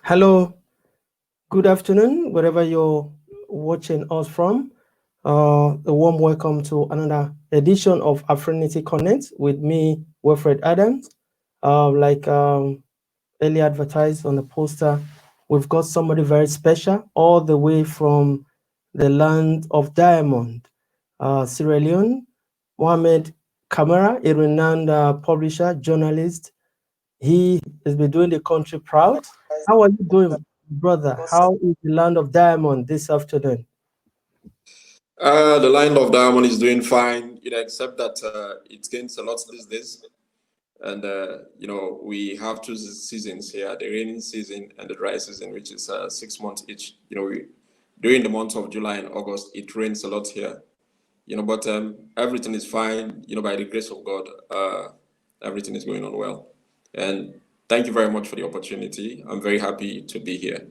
Hello, good afternoon, wherever you're watching us from. A warm welcome to another edition of Afrinity Connect with me, Wilfred Adams. Like earlier advertised on the poster, we've got somebody very special, all the way from the land of diamond, Sierra Leone, Mohamed Kamara, a renowned publisher, journalist. He has been doing the country proud. How are you doing, brother? How is the land of diamond this afternoon? The line of diamond is doing fine, except that it gains a lot these days. And, we have two seasons here, the rainy season and the dry season, which is 6 months each. During the months of July and August, it rains a lot here, but everything is fine, by the grace of God. Everything is going on well. And thank you very much for the opportunity. I'm very happy to be here.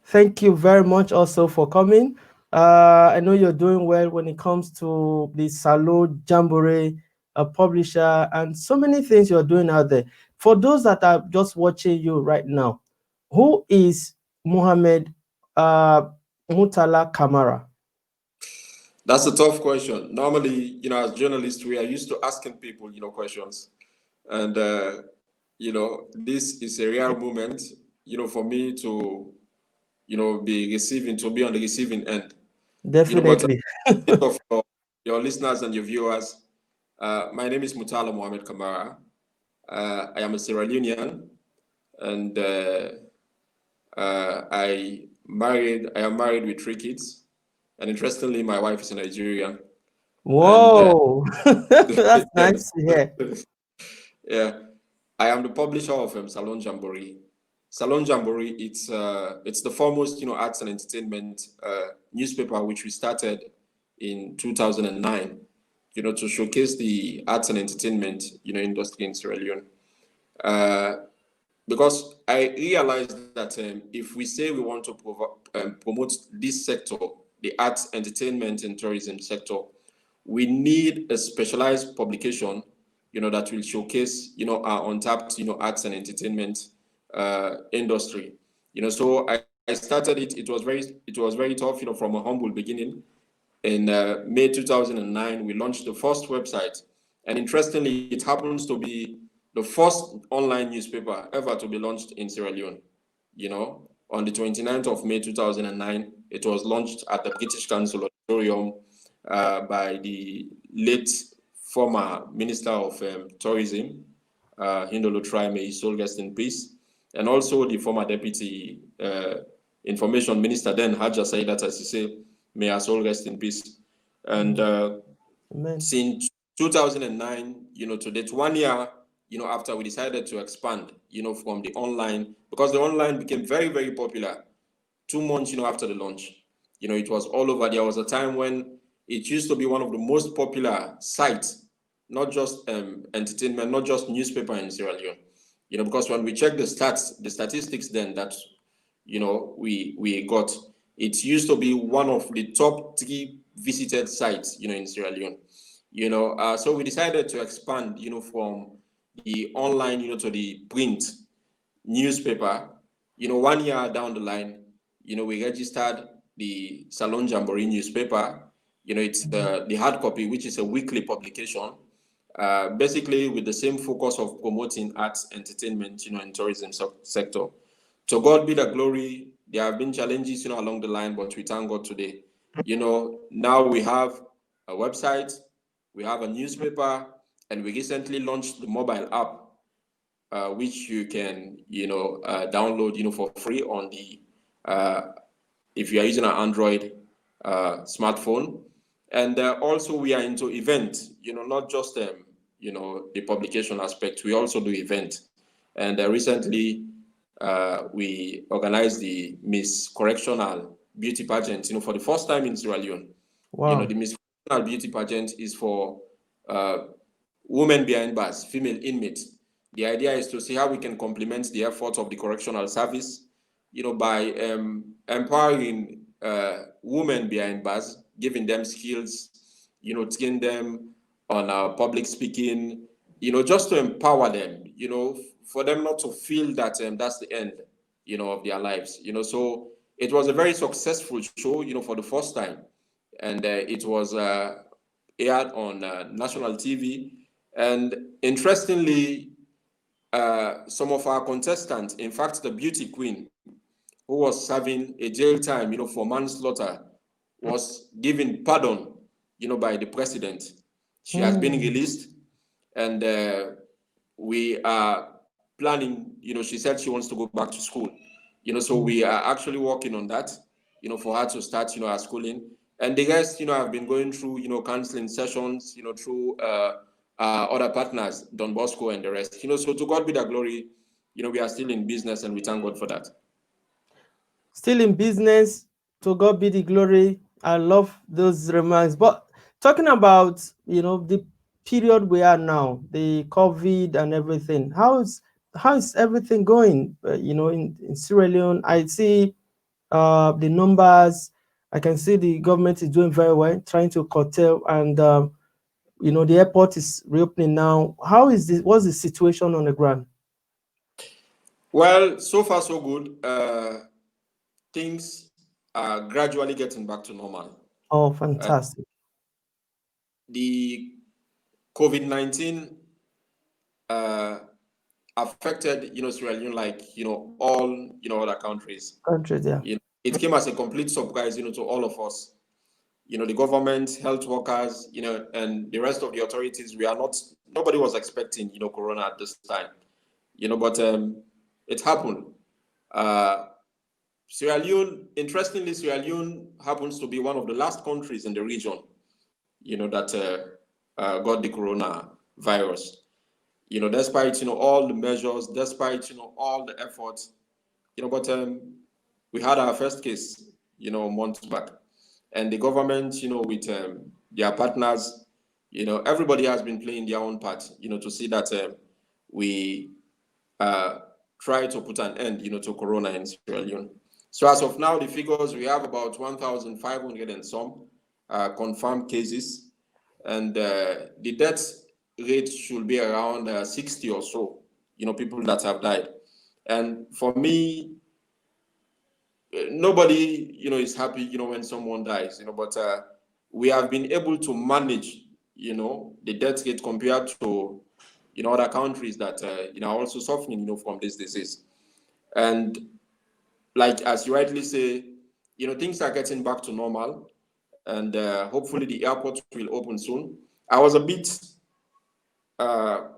Thank you very much also for coming. I know you're doing well when it comes to the Salo Jamboree, a publisher, and so many things you're doing out there. For those that are just watching you right now, who is Mohamed uh, Murtala Kamara? That's a tough question. Normally, as journalists, we are used to asking people, questions. And, this is a rare moment, for me to, to be on the receiving end. But Definitely. of your listeners and your viewers, my name is Murtala Mohamed Kamara. I am a Sierra Leonean, and I am married with 3 kids. And interestingly, my wife is a Nigerian. And Whoa, that's nice to hear. yeah, I am the publisher of Salon Jamboree. Salon Jamboree, it's the foremost, arts and entertainment newspaper which we started in 2009, to showcase the arts and entertainment, industry in Sierra Leone. Uh, because I realized that if we say we want to promote this sector, the arts, entertainment, and tourism sector, we need a specialized publication, that will showcase, our untapped, arts and entertainment industry. So I started it. It was very tough, from a humble beginning. In May 2009, we launched the first website. And interestingly, it happens to be the first online newspaper ever to be launched in Sierra Leone. On the 29th of May 2009, it was launched at the British Council Auditorium by the late former Minister of Tourism, Hindolo Try, may his soul rest in peace, and also the former Deputy Information Minister, then Haja Saidat Asise, may her soul rest in peace. And since 2009, to date, 1 year, after we decided to expand, from the online, because the online became very, very popular 2 months, after the launch. It was all over. There was a time when it used to be one of the most popular sites, not just entertainment, not just newspaper in Sierra Leone. Because when we check the statistics then that, we got, it used to be one of the top 3 visited sites, in Sierra Leone. So we decided to expand, from the online, to the print newspaper. 1 year down the line, we registered the Salon Jamboree newspaper. It's the hard copy, which is a weekly publication, basically with the same focus of promoting arts, entertainment, and tourism sector. To God be the glory. There have been challenges, along the line, but we thank God today. Now we have a website, we have a newspaper, and we recently launched the mobile app, which you can, download, for free on the, if you are using an Android smartphone. And also we are into event, not just, the publication aspect. We also do event. And recently we organized the Miss Correctional Beauty Pageant, for the first time in Sierra Leone. Wow. The Miss Correctional Beauty Pageant is for women behind bars, female inmates. The idea is to see how we can complement the efforts of the correctional service, by empowering women behind bars, giving them skills, training them on public speaking, just to empower them, for them not to feel that that's the end. of their lives. So it was a very successful show, for the first time, and it was aired on national TV. And interestingly, some of our contestants, in fact, the beauty queen, who was serving a jail time, for manslaughter, was given pardon, by the president. She has been released, and we are planning, she said she wants to go back to school, so we are actually working on that, for her to start, her schooling. And the rest, have been going through, counseling sessions, through other partners, Don Bosco and the rest, so to God be the glory, we are still in business, and we thank God for that. Still in business, to God be the glory. I love those remarks. But talking about, the period we are now, the COVID and everything, how is everything going? In Sierra Leone, I see the numbers. I can see the government is doing very well, trying to curtail, and the airport is reopening now. How is this? What's the situation on the ground? Well, so far so good. Things are gradually getting back to normal. Oh, fantastic. The COVID-19 affected, Sierra Leone like, all, other countries. Countries, yeah. It came as a complete surprise, to all of us. The government, health workers, and the rest of the authorities, nobody was expecting, Corona at this time, but it happened. Sierra Leone, interestingly, Sierra Leone happens to be one of the last countries in the region, that got the coronavirus. Despite, all the measures, despite, all the efforts, but we had our first case, months back. And the government, with their partners, everybody has been playing their own part, to see that we try to put an end, to Corona in Sierra Leone. So as of now, the figures, we have about 1,500 and some confirmed cases. And the death rate should be around 60 or so, people that have died. And for me, nobody, is happy, when someone dies, but we have been able to manage, the death rate compared to, other countries that, are also suffering, from this disease. And like, as you rightly say, things are getting back to normal, and hopefully the airport will open soon. I was a bit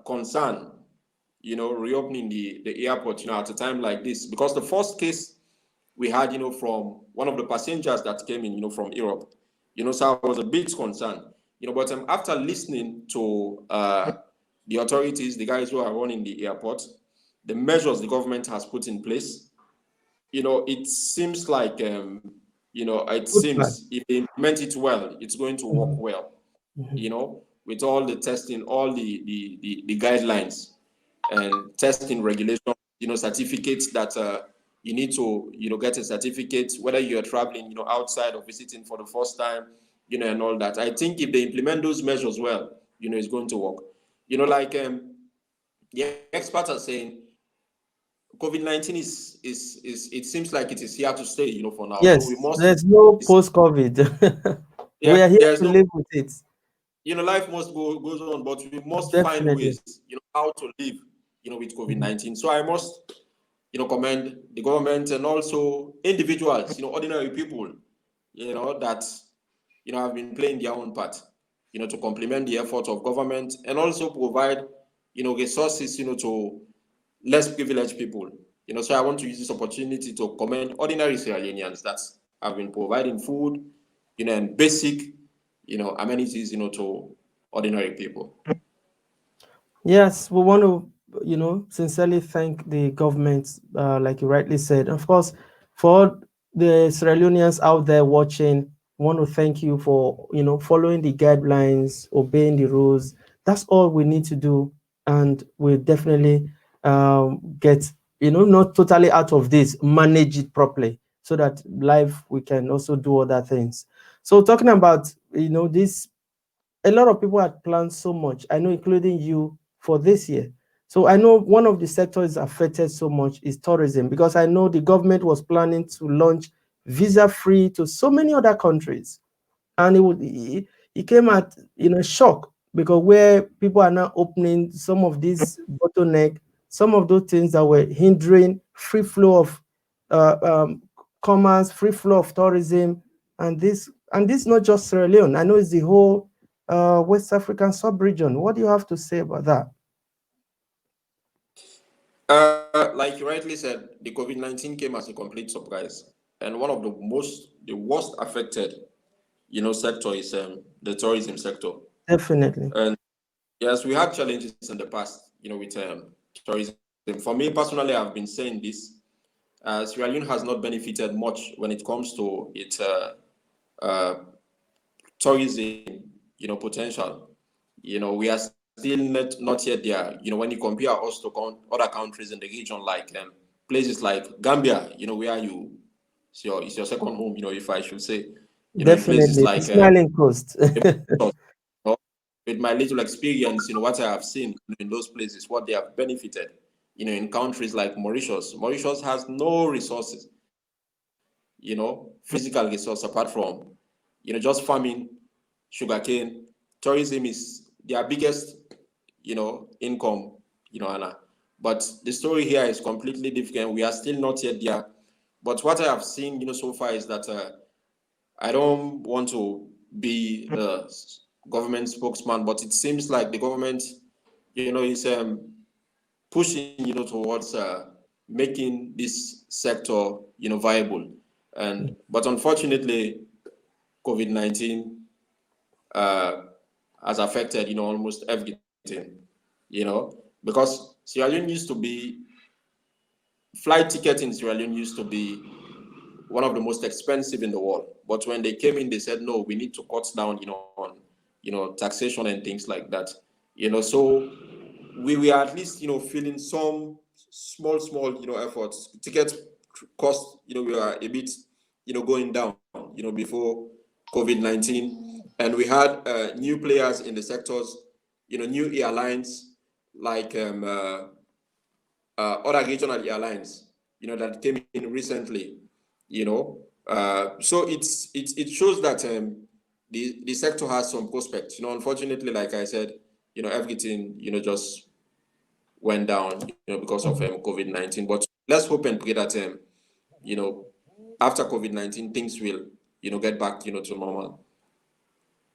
concerned, reopening the airport, at a time like this, because the first case we had, from one of the passengers that came in, from Europe, so I was a bit concerned, but after listening to the authorities, the guys who are running the airport, the measures the government has put in place, it seems like, it seems if they implement it well, it's going to work well, with all the testing, all the guidelines and testing regulations, certificates that you need to, get a certificate, whether you're traveling, outside or visiting for the first time, and all that. I think if they implement those measures well, it's going to work. Like the experts are saying, COVID-19 is it seems like it is here to stay, for now. Yes, So we must. there's no post-COVID. We are here to live with it. Life must goes on, but we must find Definitely. ways, how to live, with COVID-19. So I must, commend the government and also individuals, ordinary people, that, have been playing their own part, to complement the effort of government and also provide, resources, to less privileged people. So I want to use this opportunity to commend ordinary Sierra Leoneans that have been providing food, and basic, amenities, to ordinary people. Yes, we want to, sincerely thank the government, like you rightly said. Of course, for the Sierra Leoneans out there watching, we want to thank you for, following the guidelines, obeying the rules. That's all we need to do, and we'll definitely get, not totally out of this, manage it properly, so that life we can also do other things. So talking about, this, a lot of people had planned so much, I know, including you, for this year. So I know one of the sectors affected so much is tourism, because I know the government was planning to launch visa free to so many other countries, and it came at shock, because where people are now opening some of these bottleneck, some of those things that were hindering free flow of uh, um, commerce, free flow of tourism, and this not just Sierra Leone. I know it's the whole West African sub-region. What do you have to say about that? Like you rightly said, the COVID-19 came as a complete surprise, and one of the worst affected, sector is the tourism sector. Definitely. And yes, we had challenges in the past, with tourism. For me personally, I've been saying this. Sierra Leone has not benefited much when it comes to its uh, tourism, potential. We are still not yet there. When you compare us to other countries in the region, like places like Gambia, where it's your second home, if I should say, in places Definitely. The like smiling coast. with my little experience, what I have seen in those places, what they have benefited, in countries like Mauritius. Mauritius has no resources, physical resource apart from, just farming, sugarcane. Tourism is their biggest, income, Anna. But the story here is completely different. We are still not yet there. But what I have seen, so far is that I don't want to be the government spokesman, but it seems like the government, is pushing, towards making this sector, viable. But unfortunately, COVID-19 uh, has affected, almost everything, because Sierra Leone used to be, flight ticket in Sierra Leone used to be one of the most expensive in the world. But when they came in, they said, no, we need to cut down, on, taxation and things like that. So we were at least, feeling some small, efforts. Ticket cost, we were a bit, going down, before COVID-19. And we had new players in the sectors, new airlines like other regional airlines, that came in recently, so it shows that the sector has some prospects. Unfortunately, like I said, everything, just went down, because of COVID-19. But let's hope and pray that you know, after COVID-19, things will, get back, to normal.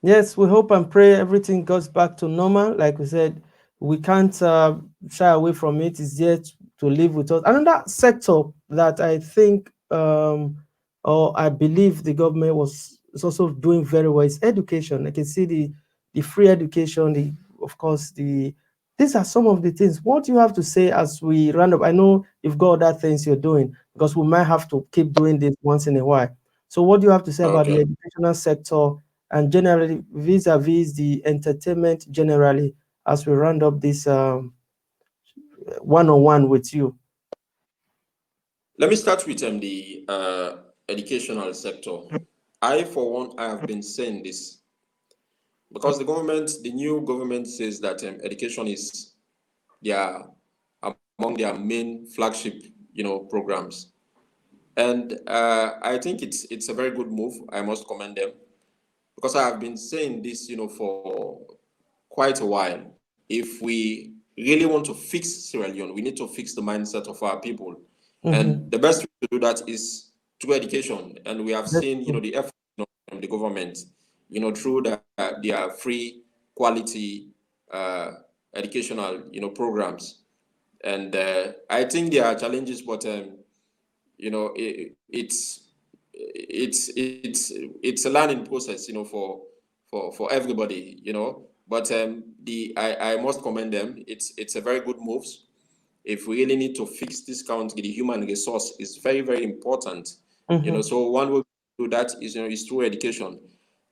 Yes, we hope and pray everything goes back to normal. Like we said, we can't shy away from it. It's yet to live with us. Another sector that I think, or I believe the government was is also doing very well is education. I can see the free education, of course, these are some of the things. What do you have to say as we round up? I know you've got other things you're doing, because we might have to keep doing this once in a while. So what do you have to say about the Okay. educational sector, and generally vis-a-vis the entertainment generally, as we round up this one-on-one with you? Let me start with the educational sector. I, for one, I have been saying this because the new government says that education is their among their main flagship, programs, and I think it's a very good move. I must commend them because I have been saying this, for quite a while. If we really want to fix Sierra Leone, we need to fix the mindset of our people, and the best way to do that is through education. And we have That's seen, true. the effort from the government, through their free quality educational, programs. And I think there are challenges, but it's a learning process, for everybody, But I must commend them. It's a very good moves. If we really need to fix this country, the human resource is very, very important. So one way to do that is, is through education.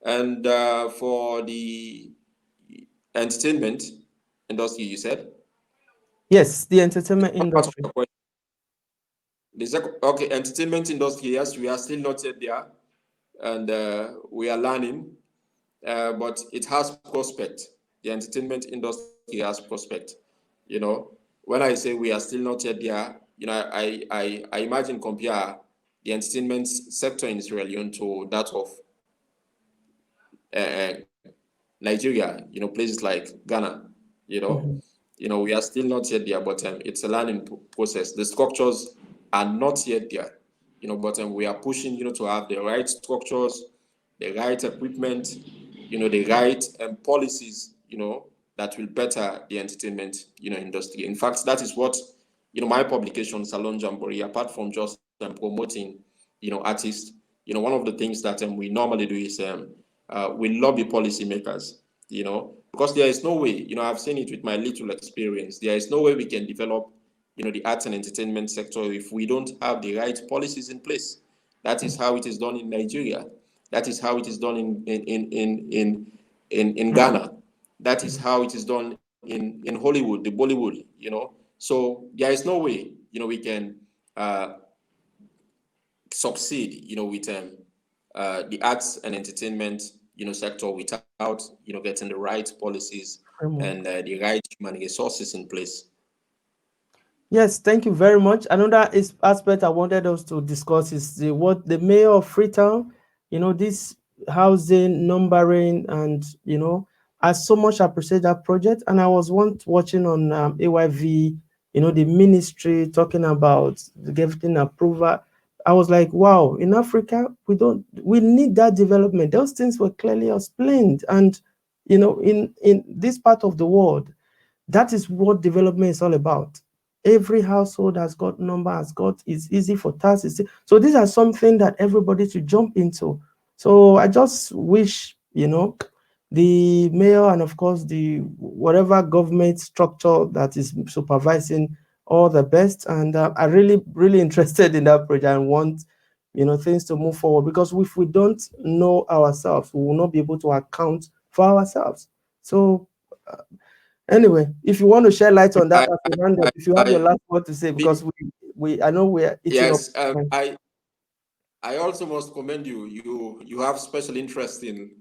And for the entertainment industry, you said Yes, the entertainment what part of industry. the question? Okay, entertainment industry, yes, we are still not yet there, and we are learning, but it has prospect. The entertainment industry has prospect, you know. when I say we are still not yet there, I imagine compare the entertainment sector in Sierra Leone to that of uh, Nigeria, places like Ghana, Mm-hmm. we are still not yet there, but it's a learning process. The structures are not yet there, but we are pushing, to have the right structures, the right equipment, the right policies, that will better the entertainment, industry. In fact, that is what, my publication, Salon Jamboree, apart from just promoting, artists, one of the things that we normally do is we lobby policymakers, because there is no way, I've seen it with my little experience, there is no way we can develop, the arts and entertainment sector if we don't have the right policies in place. That is how it is done in Nigeria. That is how it is done in Ghana. That is how it is done in Hollywood, the Bollywood, So there is no way, we can succeed, with the arts and entertainment, sector without, getting the right policies and the right human resources in place. Yes, thank you very much. Another aspect I wanted us to discuss is what the mayor of Freetown, this housing, numbering, and, I so much appreciate that project. And I was once watching on AYV, the ministry talking about getting approval. I was like, wow, in Africa, we need that development. Those things were clearly explained. And, in this part of the world, that is what development is all about. Every household has got number, it's easy for tasks. So these are something that everybody should jump into. So I just wish, the mayor and of course the whatever government structure that is supervising all the best. And I really interested in that project and want, things to move forward, because if we don't know ourselves, we will not be able to account for ourselves. So anyway, if you want to share light on that, if you have your last word to say, because I know we're eating up. Yes, I also must commend you. You have special interest in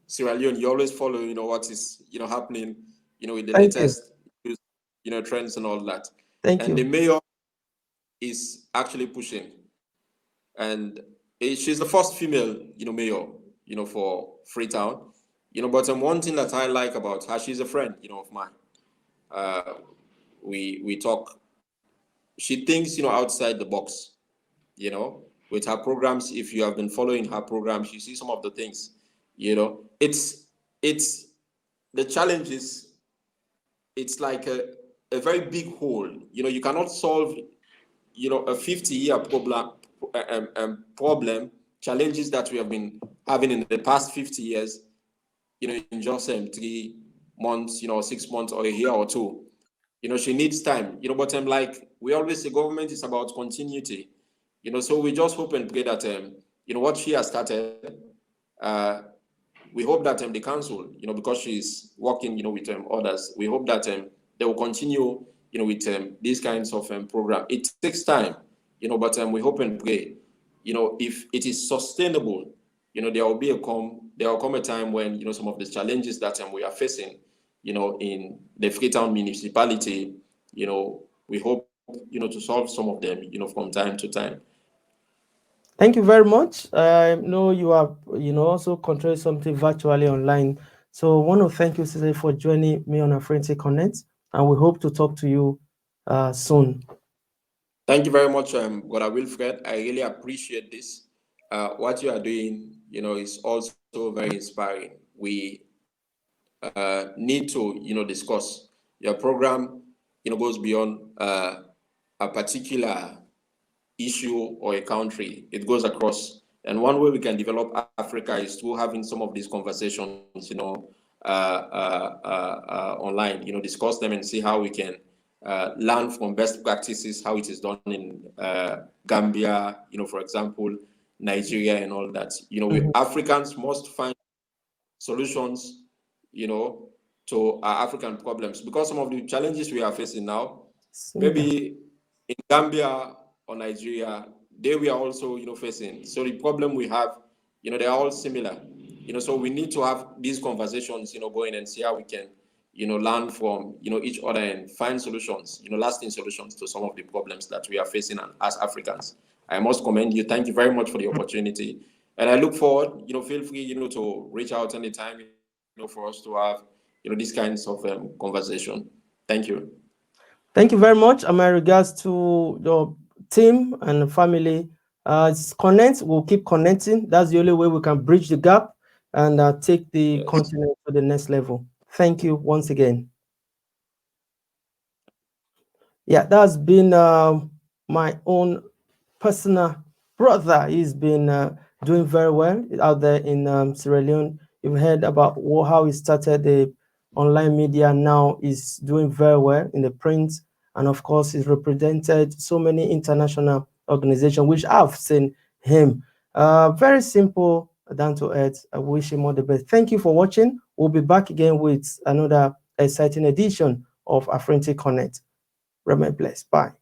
Sierra Leone. You always follow, what is, happening, with the Thank you. latest, trends and all that. Thank And the you. mayor is actually pushing, and she's the first female, mayor, for Freetown. But one thing that I like about her, she's a friend, of mine. We talk. She thinks, outside the box, with her programs. If you have been following her programs, you see some of the things, it's the challenge is, it's like a very big hole. You cannot solve, a 50-year problem, challenges that we have been having in the past 50 years, in just 3 months, 6 months, or a year or two. She needs time, but I'm like, we always say government is about continuity, so we just hope and pray that, what she has started, we hope that the council, because she's working, with others, we hope that they will continue, with these kinds of program. It takes time, but we hope and pray, if it is sustainable, there will come a time when, some of the challenges that we are facing, in the Freetown municipality, we hope, to solve some of them, from time to time. Thank you very much. I know you are, also controlling something virtually online. So I want to thank you, Cecily, for joining me on Afrinity Connect, and we hope to talk to you soon. Thank you very much, Brother Wilfred. I really appreciate this. What you are doing, is also very inspiring. We need to, discuss. Your program, goes beyond a particular issue or a country. It goes across. And one way we can develop Africa is through having some of these conversations, online, discuss them and see how we can learn from best practices, how it is done in Gambia, for example, Nigeria and all that. We Africans must find solutions, to our African problems, because some of the challenges we are facing now, maybe in Gambia or Nigeria, they we are also, facing. So the problem we have, they are all similar. So we need to have these conversations, going and see how we can, learn from, each other and find solutions, lasting solutions to some of the problems that we are facing as Africans. I must commend you. Thank you very much for the opportunity. And I look forward, feel free, to reach out anytime, for us to have, these kinds of conversation. Thank you. Thank you very much. And my regards to your team and family. Connect, we'll keep connecting. That's the only way we can bridge the gap and take the continent to the next level. Thank you once again. Yeah, that's been my own personal brother. He's been doing very well out there in Sierra Leone. You've heard about how he started the online media. Now he's doing very well in the print, and of course he's represented so many international organizations which I've seen him. Very simple, down to earth. I wish him all the best. Thank you for watching. We'll be back again with another exciting edition of Afrinity Connect. Remain blessed. Bye.